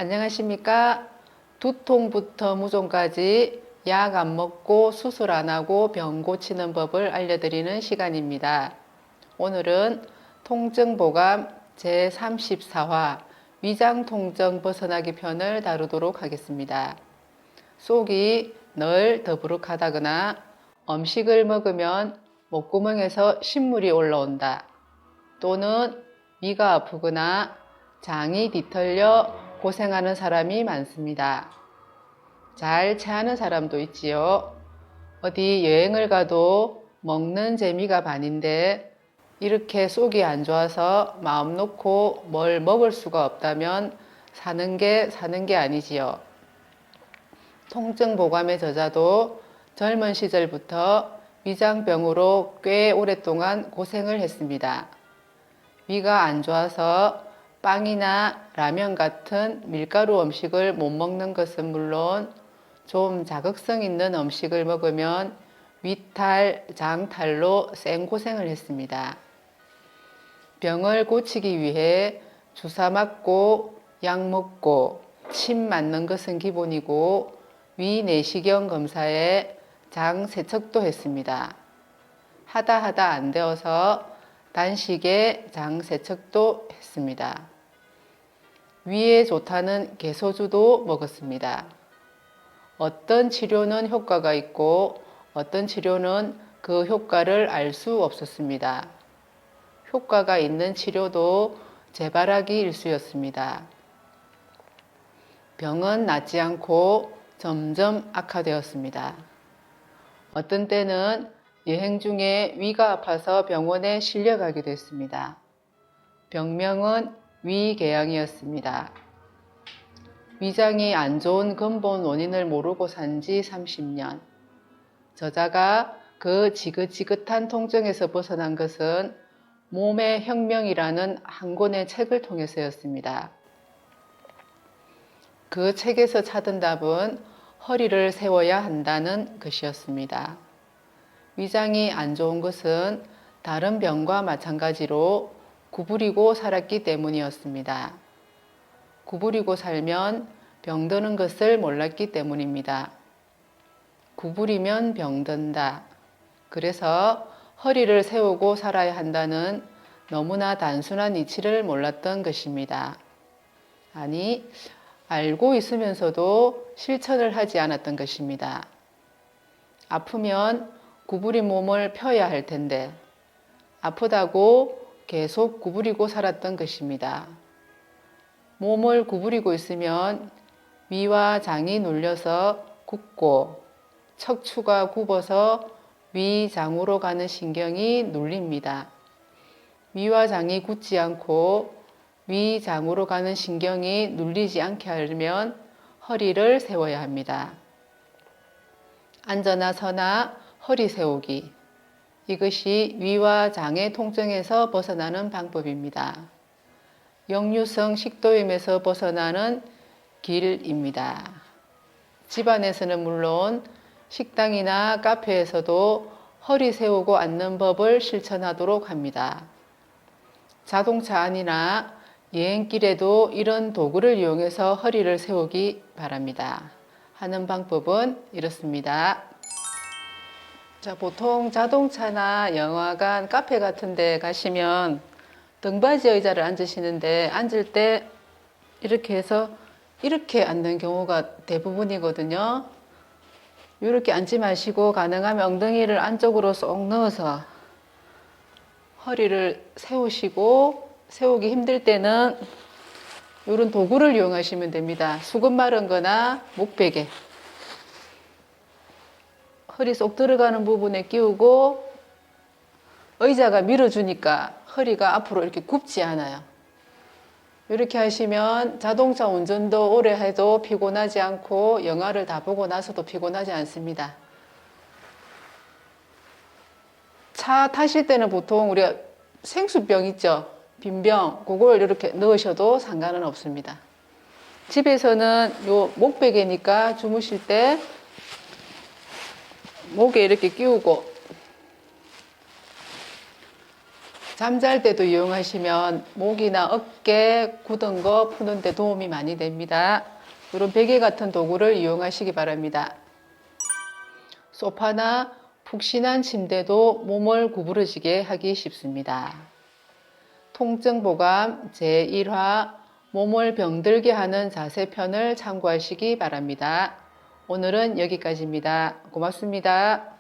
안녕하십니까? 두통부터 무좀까지 약 안 먹고 수술 안 하고 병 고치는 법을 알려드리는 시간입니다. 오늘은 통증보감 제34화 위장통증 벗어나기 편을 다루도록 하겠습니다. 속이 늘 더부룩하다거나 음식을 먹으면 목구멍에서 신물이 올라온다. 또는 위가 아프거나 장이 뒤틀려 고생하는 사람이 많습니다. 잘 체하는 사람도 있지요. 어디 여행을 가도 먹는 재미가 반인데 이렇게 속이 안 좋아서 마음 놓고 뭘 먹을 수가 없다면 사는 게 아니지요. 통증보감의 저자도 젊은 시절부터 위장병으로 꽤 오랫동안 고생을 했습니다. 위가 안 좋아서 빵이나 라면 같은 밀가루 음식을 못 먹는 것은 물론 좀 자극성 있는 음식을 먹으면 위탈, 장탈로 생고생을 했습니다. 병을 고치기 위해 주사 맞고 약 먹고 침 맞는 것은 기본이고 위 내시경 검사에 장 세척도 했습니다. 하다 안 되어서 단식에 장 세척도 했습니다. 위에 좋다는 개소주도 먹었습니다. 어떤 치료는 효과가 있고 어떤 치료는 그 효과를 알 수 없었습니다. 효과가 있는 치료도 재발하기 일쑤였습니다. 병은 낫지 않고 점점 악화되었습니다. 어떤 때는 여행 중에 위가 아파서 병원에 실려가기도 했습니다. 병명은 위궤양이었습니다. 위장이 안 좋은 근본 원인을 모르고 산 지 30년. 저자가 그 지긋지긋한 통증에서 벗어난 것은 몸의 혁명이라는 한 권의 책을 통해서였습니다. 그 책에서 찾은 답은 허리를 세워야 한다는 것이었습니다. 위장이 안 좋은 것은 다른 병과 마찬가지로 구부리고 살았기 때문이었습니다. 구부리고 살면 병드는 것을 몰랐기 때문입니다. 구부리면 병든다. 그래서 허리를 세우고 살아야 한다는 너무나 단순한 이치를 몰랐던 것입니다. 아니, 알고 있으면서도 실천을 하지 않았던 것입니다. 아프면 구부린 몸을 펴야 할 텐데 아프다고 계속 구부리고 살았던 것입니다. 몸을 구부리고 있으면 위와 장이 눌려서 굽고 척추가 굽어서 위장으로 가는 신경이 눌립니다. 위와 장이 굳지 않고 위장으로 가는 신경이 눌리지 않게 하려면 허리를 세워야 합니다. 앉거나 서나 허리 세우기. 이것이 위와 장의 통증에서 벗어나는 방법입니다. 역류성 식도염에서 벗어나는 길입니다. 집안에서는 물론 식당이나 카페에서도 허리 세우고 앉는 법을 실천하도록 합니다. 자동차 안이나 여행길에도 이런 도구를 이용해서 허리를 세우기 바랍니다. 하는 방법은 이렇습니다. 자, 보통 자동차나 영화관, 카페 같은 데 가시면 등받이 의자를 앉으시는데 앉을 때 이렇게 해서 이렇게 앉는 경우가 대부분이거든요. 이렇게 앉지 마시고 가능하면 엉덩이를 안쪽으로 쏙 넣어서 허리를 세우시고 세우기 힘들 때는 이런 도구를 이용하시면 됩니다. 수건 마른 거나 목베개. 허리 쏙 들어가는 부분에 끼우고 의자가 밀어주니까 허리가 앞으로 이렇게 굽지 않아요. 이렇게 하시면 자동차 운전도 오래 해도 피곤하지 않고 영화를 다 보고 나서도 피곤하지 않습니다. 차 타실 때는 보통 우리가 생수병 있죠? 빈병, 그걸 이렇게 넣으셔도 상관은 없습니다. 집에서는 요 목베개니까 주무실 때 목에 이렇게 끼우고 잠잘 때도 이용하시면 목이나 어깨 굳은 거 푸는 데 도움이 많이 됩니다. 이런 베개 같은 도구를 이용하시기 바랍니다. 소파나 푹신한 침대도 몸을 구부러지게 하기 쉽습니다. 통증보감 제1화 몸을 병들게 하는 자세 편을 참고하시기 바랍니다. 오늘은 여기까지입니다. 고맙습니다.